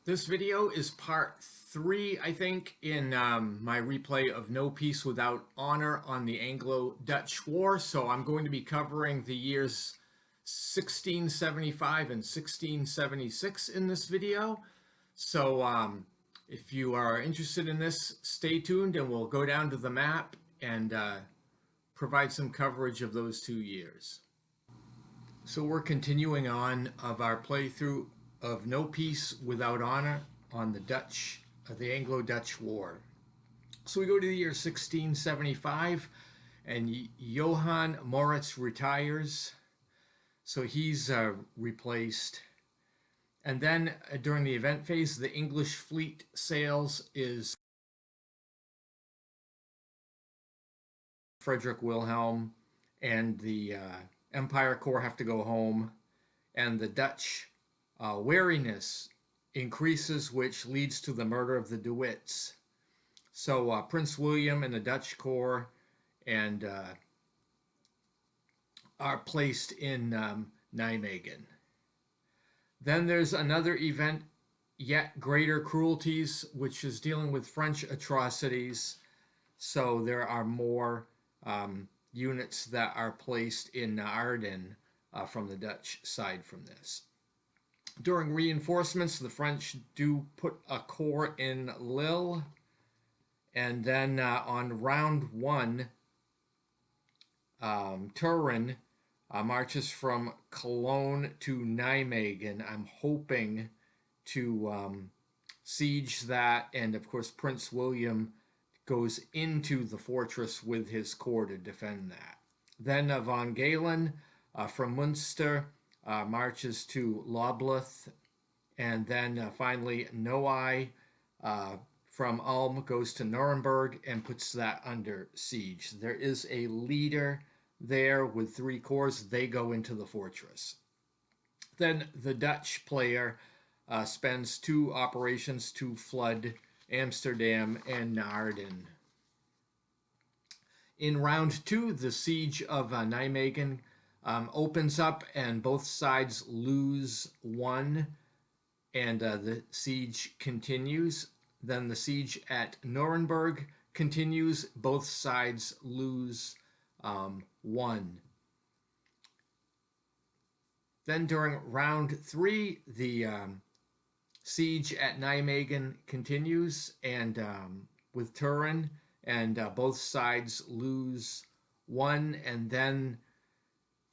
This video is part 3, I think, in my replay of No Peace Without Honor on the Anglo-Dutch War. So I'm going to be covering the years 1675 and 1676 in this video. So if you are interested in this, stay tuned and we'll go down to the map and provide some coverage of those 2 years. So we're continuing on of our playthrough of No Peace Without Honor on the Anglo-Dutch War. So we go to the year 1675 and Johan Moritz retires. So he's replaced. And then during the event phase, the English fleet sails is Frederick Wilhelm, and the Empire Corps have to go home, and the Dutch wariness increases, which leads to the murder of the De Witts. So Prince William and the Dutch Corps and are placed in Nijmegen. Then there's another event, yet greater cruelties, which is dealing with French atrocities. So there are more units that are placed in Naarden from the Dutch side from this. During reinforcements, the French do put a corps in Lille. And then on round 1, Turenne marches from Cologne to Nijmegen. I'm hoping to siege that, and of course Prince William goes into the fortress with his corps to defend that. Then von Galen from Munster marches to Lobleth, and then finally Noailles from Ulm goes to Nuremberg and puts that under siege. There is a leader there with 3 corps. They go into the fortress. Then the Dutch player spends 2 operations to flood Amsterdam and Naarden. In round 2, the siege of Nijmegen opens up, and both sides lose 1, and the siege continues. Then the siege at Nuremberg continues. Both sides lose 1. Then during round 3, the siege at Nijmegen continues, and with Turenne, and both sides lose 1. And then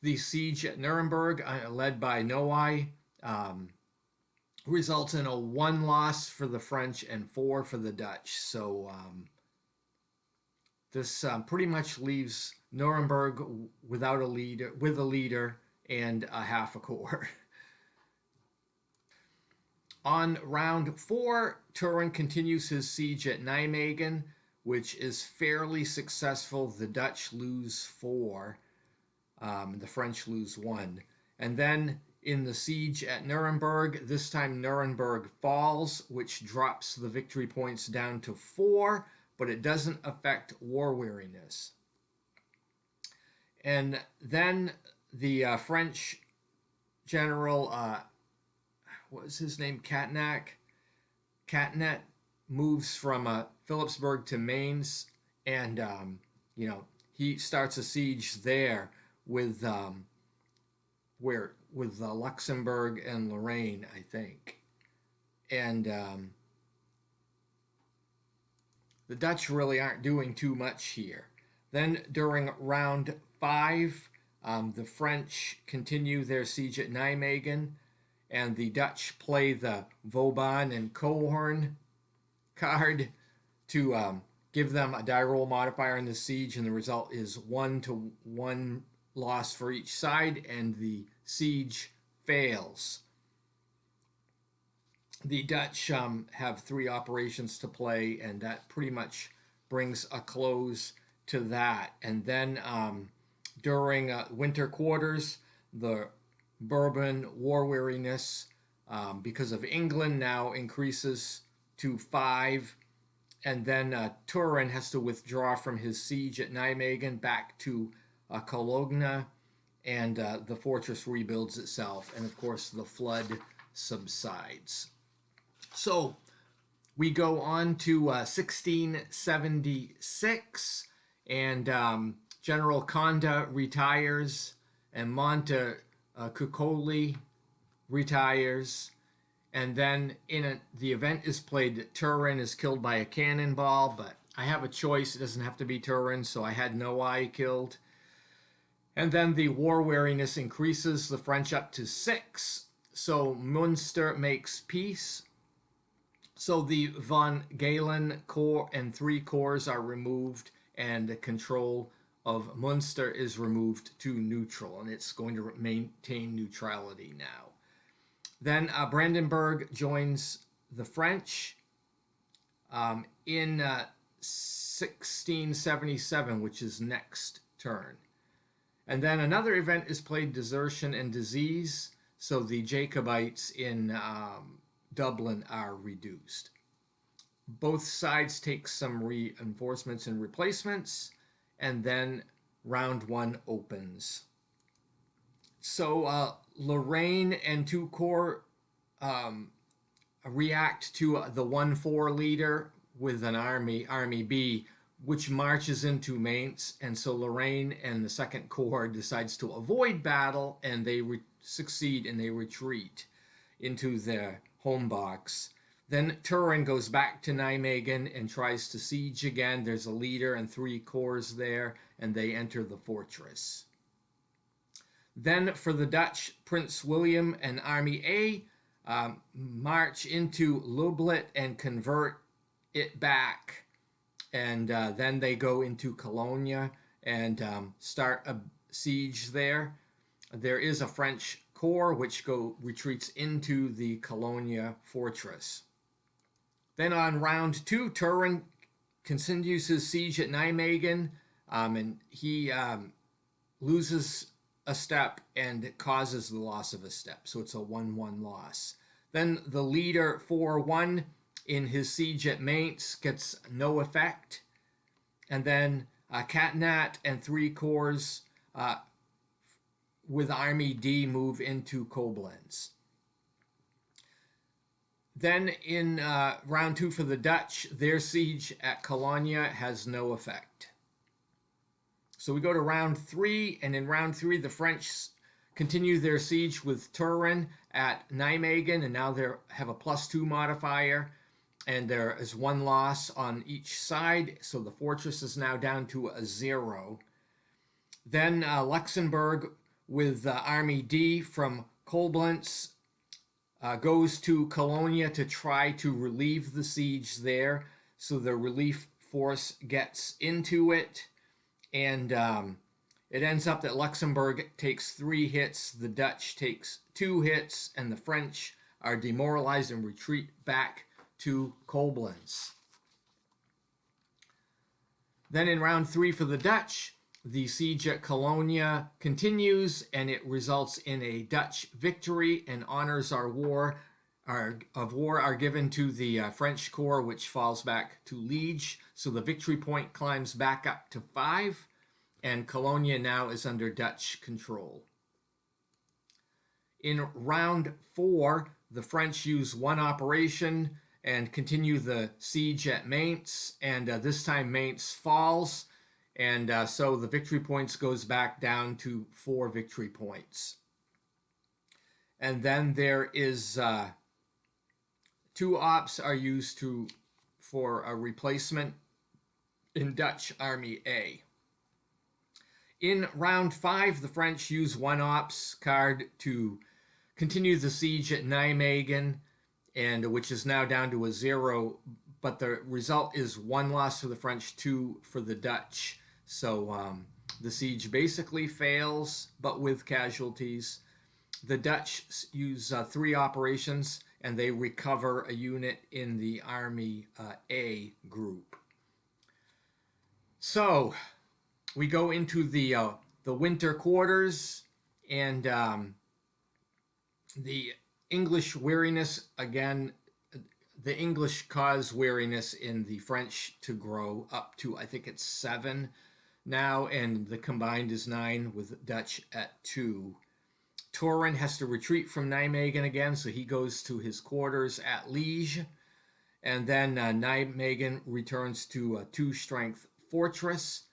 the siege at Nuremberg, led by Noailles, results in a 1 loss for the French and 4 for the Dutch. So this pretty much leaves Nuremberg without a leader, with a leader and a half a corps. On round 4, Turenne continues his siege at Nijmegen, which is fairly successful. The Dutch lose 4, the French lose 1. And then in the siege at Nuremberg, this time Nuremberg falls, which drops the victory points down to 4, but it doesn't affect war weariness. And then the French general, what was his name? Catinat moves from Philipsburg to Mainz, and he starts a siege there with Luxembourg and Lorraine, I think. And the Dutch really aren't doing too much here. Then during round 5, the French continue their siege at Nijmegen, and the Dutch play the Vauban and Cohorn card to give them a die roll modifier in the siege, and the result is 1-1 loss for each side, and the siege fails. The Dutch have 3 operations to play, and that pretty much brings a close to that. And then during winter quarters, the Bourbon war weariness because of England now increases to 5, and then Turenne has to withdraw from his siege at Nijmegen back to Cologne, and the fortress rebuilds itself, and of course the flood subsides. So we go on to 1676, and General Conde retires, and Montecuccoli retires. And then the event is played that Turin is killed by a cannonball, but I have a choice. It doesn't have to be Turin, so I had Noailles killed. And then the war weariness increases, the French up to 6. So Münster makes peace. So the von Galen Corps and 3 corps are removed, and the control of Münster is removed to neutral, and it's going to maintain neutrality now. Then Brandenburg joins the French in 1677, which is next turn. And then another event is played, desertion and disease. So the Jacobites in Dublin are reduced. Both sides take some reinforcements and replacements, and then round 1 opens. So Lorraine and 2 corps react to the 1-4 leader with an Army B, which marches into Mainz, and so Lorraine and the 2nd Corps decides to avoid battle, and they succeed, and they retreat into their home box. Then Turin goes back to Nijmegen and tries to siege again. There's a leader and 3 corps there, and they enter the fortress. Then for the Dutch, Prince William and Army A march into Lublit and convert it back. And then they go into Cologne and start a siege there. There is a French corps which retreats into the Cologne fortress. Then on round 2, Turin continues his siege at Nijmegen, and he loses a step and causes the loss of a step. So it's a 1-1 loss. Then the leader 4-1 in his siege at Mainz gets no effect. And then Catinat and 3 corps with Army D move into Koblenz. Then in round 2 for the Dutch, their siege at Cologne has no effect. So we go to round 3, and in round 3, the French continue their siege with Turin at Nijmegen, and now they have a +2 modifier, and there is 1 loss on each side, so the fortress is now down to a 0. Then Luxembourg with Army D from Koblenz goes to Cologne to try to relieve the siege there, so the relief force gets into it, and it ends up that Luxembourg takes 3 hits, the Dutch takes 2 hits, and the French are demoralized and retreat back to Koblenz. Then in round 3 for the Dutch, the siege at Cologne continues, and it results in a Dutch victory, and honors of war are given to the French corps, which falls back to Liege. So the victory point climbs back up to 5, and Cologne now is under Dutch control. In round 4, the French use 1 operation and continue the siege at Mainz, and this time Mainz falls, and so the victory points goes back down to 4 victory points. And then there is 2 ops are used for a replacement in Dutch Army A. In round 5, the French use 1 ops card to continue the siege at Nijmegen, and which is now down to a 0, but the result is 1 loss for the French, 2 for the Dutch. So the siege basically fails, but with casualties. The Dutch use 3 operations, and they recover a unit in the Army A group. So we go into the winter quarters, and the English weariness, again, the English cause weariness in the French to grow up to, I think it's 7 now, and the combined is 9 with Dutch at 2. Turin has to retreat from Nijmegen again, so he goes to his quarters at Liege. And then Nijmegen returns to a 2-strength fortress.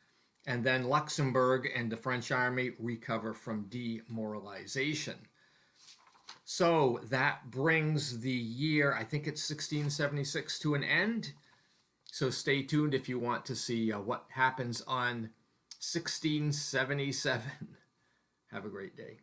And then Luxembourg and the French army recover from demoralization. So that brings the year, I think it's 1676, to an end. So stay tuned if you want to see what happens on 1677. Have a great day.